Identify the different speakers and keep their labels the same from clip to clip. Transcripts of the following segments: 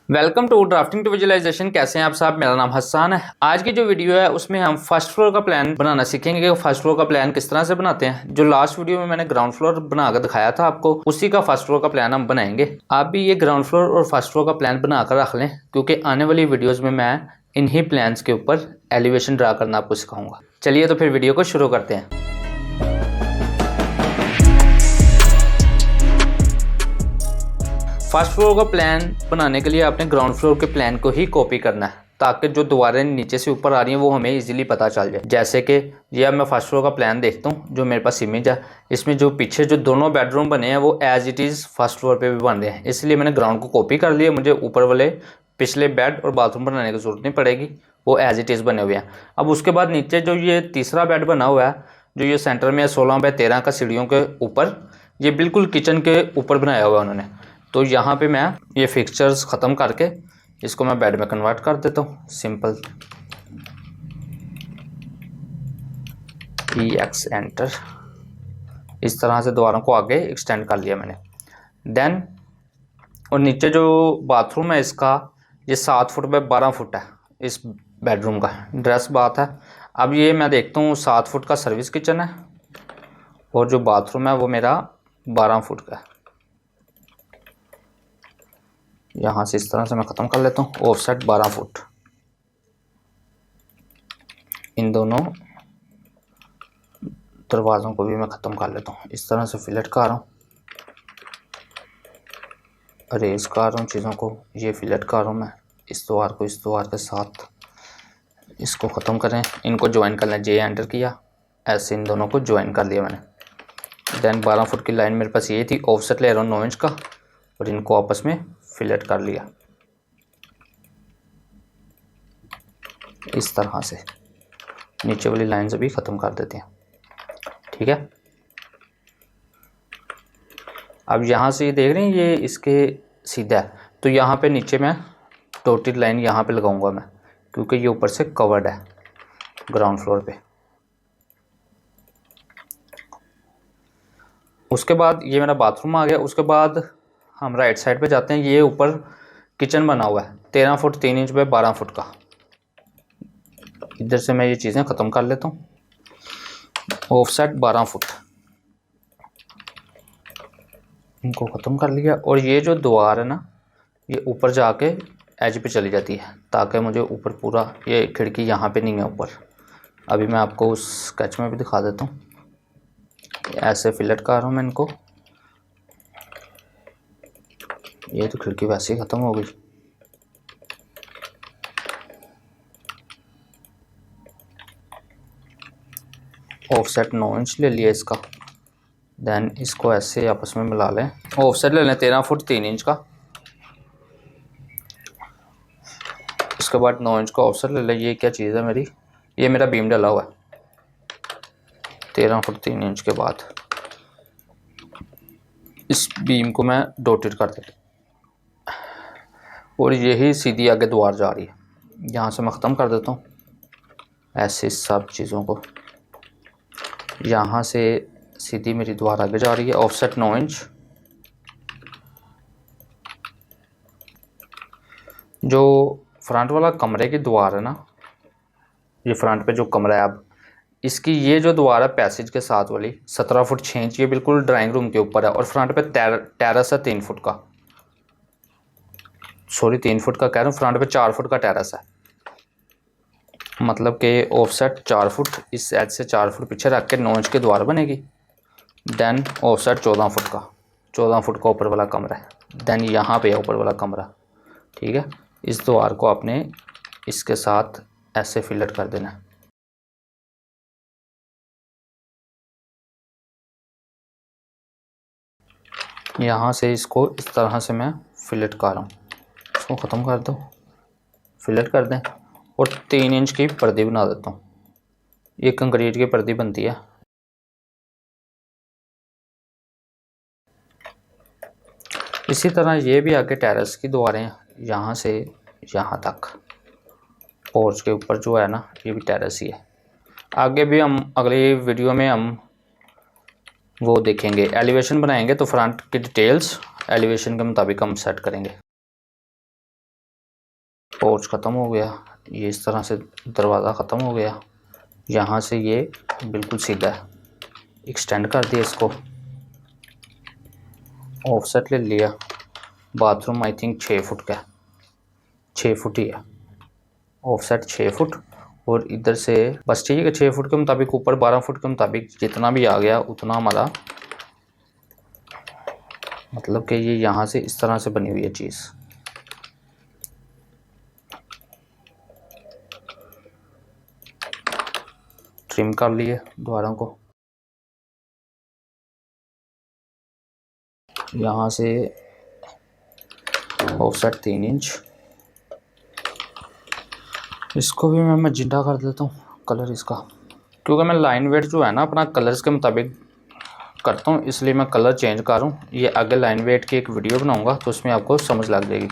Speaker 1: Welcome to drafting to visualization. कैसे हैं आप साहब? मेरा नाम हसन है। आज की जो वीडियो है उसमें हम फर्स्ट फ्लोर का प्लान बनाना सीखेंगे कि फर्स्ट फ्लोर का प्लान किस तरह से बनाते हैं। जो लास्ट वीडियो में मैंने ग्राउंड फ्लोर बनाकर दिखाया था आपको, उसी का फर्स्ट फ्लोर का प्लान हम बनाएंगे। आप भी ये ग्राउंड फ्लोर और फर्स्ट फ्लोर का प्लान बनाकर रख लें, क्योंकि आने वाली वीडियोज़ में मैं इन्हीं प्लान्स के ऊपर एलिवेशन ड्रा करना आपको सिखाऊंगा। चलिए तो फिर वीडियो को शुरू करते हैं। फर्स्ट फ्लोर का प्लान बनाने के लिए आपने ग्राउंड फ्लोर के प्लान को ही कॉपी करना है, ताकि जो दीवारें नीचे से ऊपर आ रही हैं वो हमें इजीली पता चल जाए। जैसे कि ये अब मैं फर्स्ट फ्लोर का प्लान देखता हूँ, जो मेरे पास इमेज है, इसमें जो पीछे जो दोनों बेडरूम बने हैं वो as it is first floor पे भी बन रहे हैं। इसलिए मैंने ग्राउंड को कॉपी कर लिया। मुझे ऊपर वाले पिछले बेड और बाथरूम बनाने की ज़रूरत नहीं पड़ेगी, वो एज इट इज़ बने हुए हैं। अब उसके बाद नीचे जो ये तीसरा बेड बना हुआ है, जो ये सेंटर में 16x13 का सीढ़ियों के ऊपर, ये बिल्कुल किचन के ऊपर बनाया हुआ है उन्होंने। तो यहाँ पे मैं ये फिक्सचर्स ख़त्म करके इसको मैं बेड में कन्वर्ट कर देता हूँ। Simple EX enter. इस तरह से दीवारों को आगे एक्सटेंड कर लिया मैंने। देन और नीचे जो बाथरूम है इसका, ये 7 फुट बाय 12 फुट है। इस बेडरूम का ड्रेस बाथ है। अब ये मैं देखता हूँ 7 फुट का सर्विस किचन है और जो बाथरूम है वो मेरा 12 फुट का है। यहाँ से इस तरह से मैं ख़त्म कर लेता हूँ। Offset 12 foot. इन दोनों दरवाज़ों को भी मैं ख़त्म कर लेता हूँ। इस तरह से फिलेट कर रहा हूँ, अरेज कर रहा हूँ चीज़ों को। ये फिलेट कर रहा हूँ मैं इस द्वार को इस द्वार के साथ। इसको ख़त्म करें, इनको ज्वाइन कर लें। जे एंटर किया, ऐसे इन दोनों को ज्वाइन कर लिया मैंने। देन 12 फुट की लाइन मेरे पास ये थी। ऑफसेट ले रहा हूँ 9 इंच का और इनको आपस में फिलेट कर लिया इस तरह से। नीचे वाली लाइन से भी ख़त्म कर देते हैं, ठीक है। अब यहाँ से ये देख रहे हैं ये इसके सीधा है, तो यहाँ पे नीचे मैं डॉटेड लाइन यहाँ पे लगाऊंगा मैं, क्योंकि ये ऊपर से कवर्ड है ग्राउंड फ्लोर पे। उसके बाद ये मेरा बाथरूम आ गया। उसके बाद हम राइट साइड पे जाते हैं। ये ऊपर किचन बना हुआ है 13 फुट 3 इंच बाय 12 फुट का। इधर से मैं ये चीज़ें ख़त्म कर लेता हूँ। ऑफसेट 12 फुट, इनको ख़त्म कर लिया। और ये जो दीवार है ना, ये ऊपर जाके एज पे चली जाती है, ताकि मुझे ऊपर पूरा, ये खिड़की यहाँ पे नहीं है ऊपर। अभी मैं आपको उस स्केच में भी दिखा देता हूँ। ऐसे फिलेट कर रहा हूँ मैं इनको। ये तो खिड़की वैसे ही ख़त्म हो गई। ऑफसेट 9 इंच ले लिया इसका। देन इसको ऐसे आपस में मिला लें। ऑफसेट ले लें 13 फुट 3 इंच का। उसके बाद 9 इंच का ऑफसेट ले लें। ये क्या चीज़ है मेरी? ये मेरा बीम डला हुआ है 13 फुट 3 इंच के बाद। इस बीम को मैं डॉटेड कर देता और यही सीधी आगे दीवार जा रही है। यहाँ से मैं ख़त्म कर देता हूँ ऐसे सब चीज़ों को। यहाँ से सीधी मेरी दीवार आगे जा रही है। Offset 9 inch. जो फ्रंट वाला कमरे की दीवार है ना, ये फ्रंट पे जो कमरा है, अब इसकी ये जो दीवार है पैसेज के साथ वाली 17 फुट 6 इंच, ये बिल्कुल ड्राइंग रूम के ऊपर है। और फ्रंट पे टेरेस है 3 फुट का, सॉरी 3 फुट का कह रहा हूँ, फ्रंट पे 4 फुट का टेरेस है। मतलब कि ऑफसेट 4 फुट, इस एज से 4 फुट पीछे रख के 9 इंच की दीवार बनेगी। देन ऑफसेट 14 फुट का, 14 फुट का ऊपर वाला कमरा है। देन यहाँ पे है ऊपर वाला कमरा, ठीक है। इस दीवार को आपने इसके साथ ऐसे फिलेट कर देना है। यहाँ से इसको इस तरह से मैं फिलेट कर रहा हूँ। इसको ख़त्म कर दो, फिलेट कर दें और 3 इंच की पर्दी बना देता हूँ। ये कंक्रीट की पर्दी बनती है। इसी तरह ये भी आगे टेरेस की दीवारें यहाँ से यहाँ तक, पोर्च के ऊपर जो है ना, ये भी टेरेस ही है। आगे भी हम अगली वीडियो में हम वो देखेंगे, एलिवेशन बनाएंगे तो फ्रंट की डिटेल्स एलिवेशन के मुताबिक हम सेट करेंगे। पोर्च ख़त्म हो गया, ये इस तरह से दरवाज़ा ख़त्म हो गया। यहाँ से ये बिल्कुल सीधा है, एक्सटेंड कर दिया इसको, ऑफसेट ले लिया। बाथरूम आई थिंक 6 फुट का है, 6 फुट ही है, ऑफसेट 6 फुट। और इधर से बस ठीक है, 6 फुट के मुताबिक ऊपर 12 फुट के मुताबिक जितना भी आ गया उतना हमारा, मतलब कि ये यहाँ से इस तरह से बनी हुई है चीज़। ट्रिम कर लिए द्वारों को, यहाँ से ऑफसेट 3 इंच। इसको भी मैं मजिंटा कर देता हूँ कलर इसका, क्योंकि मैं लाइन वेट जो है ना अपना कलर्स के मुताबिक करता हूँ, इसलिए मैं कलर चेंज कर रहा हूँ। ये आगे लाइन वेट की एक वीडियो बनाऊँगा तो उसमें आपको समझ लग जाएगी।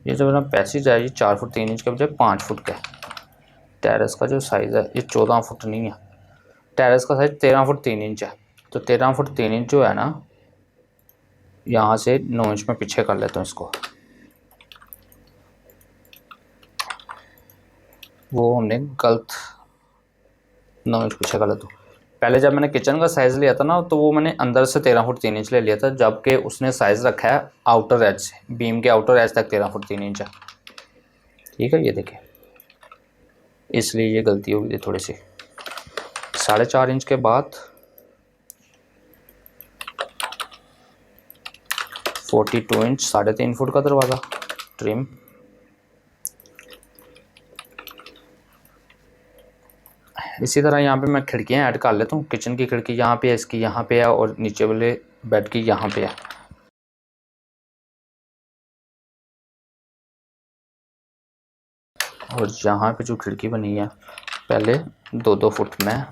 Speaker 1: ये जो मेरा पैसेज है ये 4 फुट 3 इंच के बजाय 5 फुट का है। टेरेस का जो साइज़ है ये 14 फुट नहीं है, टेरेस का साइज़ 13 फुट 3 इंच है। तो 13 फुट 3 इंच जो है ना, यहाँ से 9 इंच में पीछे कर लेता हूँ इसको। वो हमने गलत 9 इंच पीछे कर लेता हूँ। पहले जब मैंने किचन का साइज़ लिया था ना, तो वो मैंने अंदर से 13 फुट 3 इंच ले लिया था, जबकि उसने साइज़ रखा है आउटर एज से, बीम के आउटर एज तक 13 फुट 3 इंच है। ठीक है, ये देखिए, इसलिए ये गलती हो गई थी थोड़ी सी। 4.5 इंच के बाद 42 इंच 3.5 फुट का दरवाज़ा ट्रिम। इसी तरह यहाँ पे मैं खिड़कियाँ ऐड कर लेता हूँ। किचन की खिड़की यहाँ पे है, इसकी यहाँ पे है, और नीचे वाले बेड की यहाँ पे है। और यहाँ पे जो खिड़की बनी है, पहले 2-2 फुट में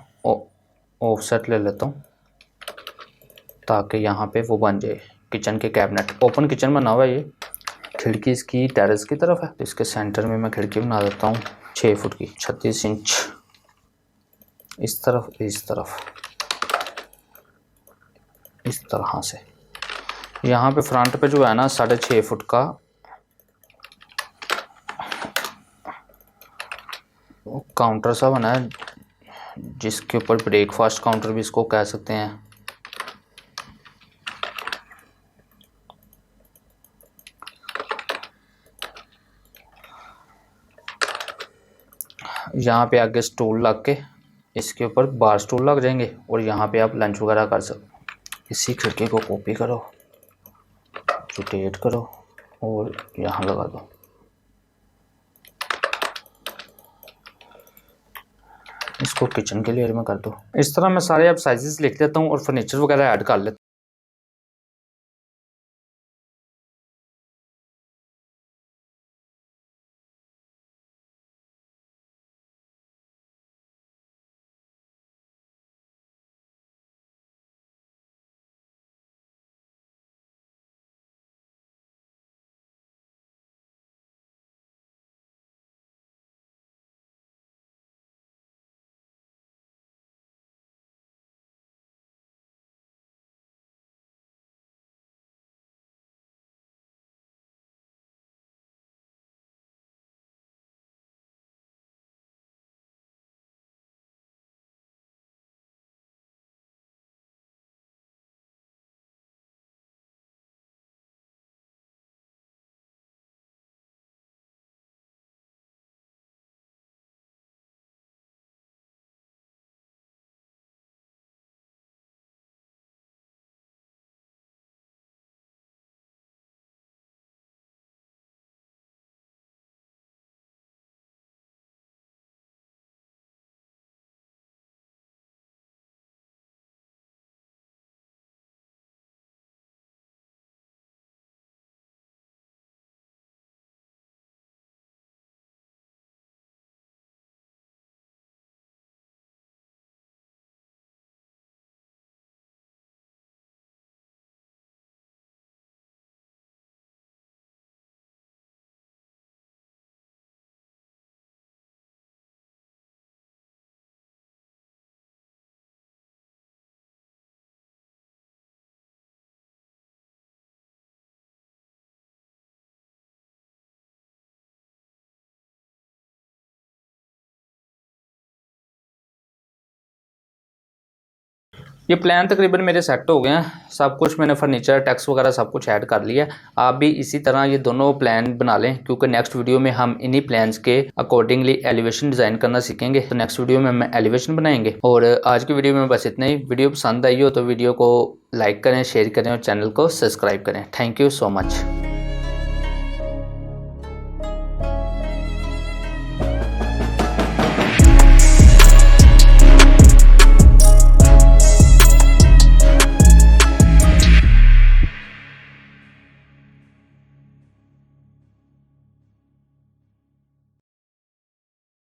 Speaker 1: ऑफसेट ले लेता हूँ ताकि यहाँ पे वो बन जाए किचन के कैबिनेट। ओपन किचन बना हुआ है ये, खिड़की इसकी टेरेस की तरफ है, तो इसके सेंटर में मैं खिड़की बना देता हूँ 6 फुट की, 36 इंच इस तरफ, इस तरफ, इस तरह से। यहाँ पे फ्रंट पे जो है ना 6.5 फुट का काउंटर सा बना है, जिसके ऊपर ब्रेकफास्ट काउंटर भी इसको कह सकते हैं। यहाँ पे आगे स्टूल लग के इसके ऊपर बार स्टूल लग जाएंगे, और यहाँ पे आप लंच वगैरह कर सकते। इसी खिड़की को कॉपी करो, रोटेट करो और यहाँ लगा दो। इसको किचन के लेयर में कर दो। इस तरह मैं सारे अब साइजेस लिख लेता हूँ और फर्नीचर वगैरह ऐड कर लेता हूँ। ये प्लान तकरीबन मेरे सेट हो गए हैं, सब कुछ मैंने फर्नीचर टेक्स्ट वगैरह सब कुछ ऐड कर लिया। आप भी इसी तरह ये दोनों प्लान बना लें, क्योंकि नेक्स्ट वीडियो में हम इन्हीं प्लान्स के अकॉर्डिंगली एलिवेशन डिज़ाइन करना सीखेंगे। तो नेक्स्ट वीडियो में हम एलिवेशन बनाएंगे। और आज की वीडियो में बस इतना ही। वीडियो पसंद आई हो तो वीडियो को लाइक करें, शेयर करें और चैनल को सब्सक्राइब करें। Thank you so much.